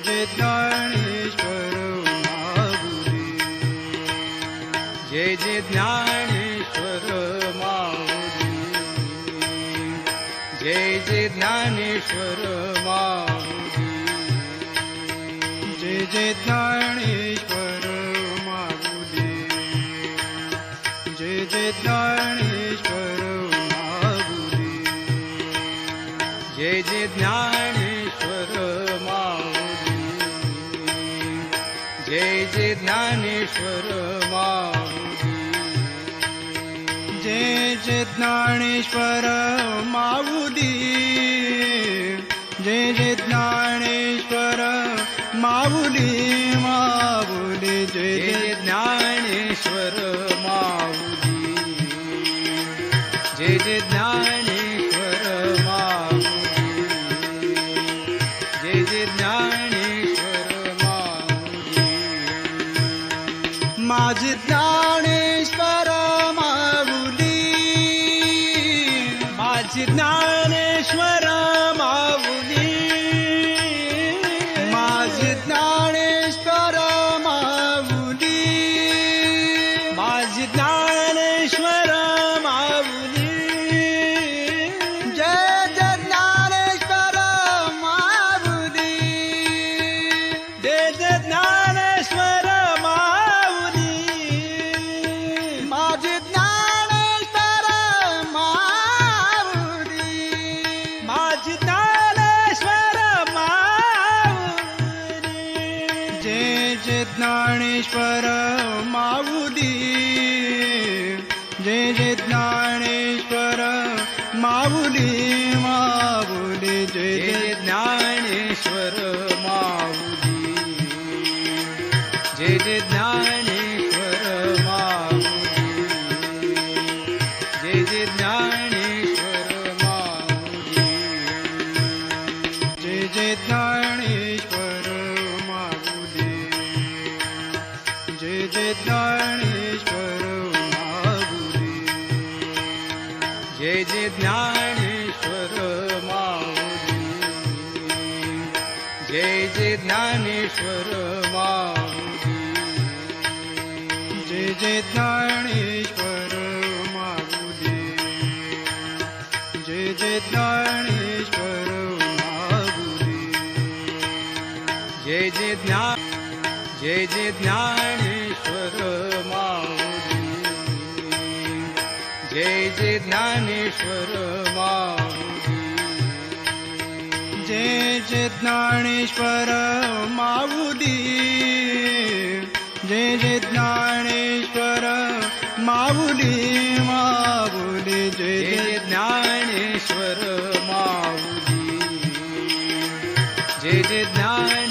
जय ज्ञानेश्वर माऊली, जय जय ज्ञानेश्वर माऊली, जय जय ज्ञानेश्वर माऊली, जय जय ज्ञानेश्वर माऊली, जय जय ज्ञानेश्वर माऊली, जय जय ज्ञानेश्वर माऊली, जय जय ज्ञानेश्वर माऊली, जय जय ज्ञानेश्वर माऊली, जय जय ज्ञानेश्वर माऊली, माऊली जय जय ज्ञानेश्वर माऊली, जय जय ज्ञानेश्वर माऊली, जय जय ज्ञानेश्वर माऊली, माझे ज्ञानेश्वर माऊली, माझे ज्ञानेश्वर माऊली, माझे ज्ञानेश्वर माऊली, माझे ज्ञानेश्वर माऊली, जय जय ज्ञानेश्वर माऊली, जय जय ज्ञानेश्वर माऊली, माझे ज्ञानेश्वर माऊली, माझे ज्ञानेश्वर माऊली, जय जय ज्ञानेश्वर माऊली, जय जय ज्ञानेश्वर माऊली, माऊली जय जय ज्ञानेश्वर माऊली, जय जय ज्ञानेश्वर माऊली, जय जय ज्ञानेश्वर माऊली, जय जय ज्ञानेश्वर माऊली, जय जय ज्ञानेश्वर माऊली, जय जय ज्ञानेश्वर माऊली, जय जय ज्ञानेश्वर माऊली, जय जय ज्ञानेश्वर माऊली, जय जय ज्ञानेश्वर माऊली, जय जय जय जय ज्ञानेश्वर माऊली, जय जय ज्ञानेश्वर माऊली, जय जय ज्ञानेश्वर माऊली, जय जय ज्ञानेश्वर माऊली, माऊली जय जय ज्ञानेश्वर माऊली, जय जय ज्ञान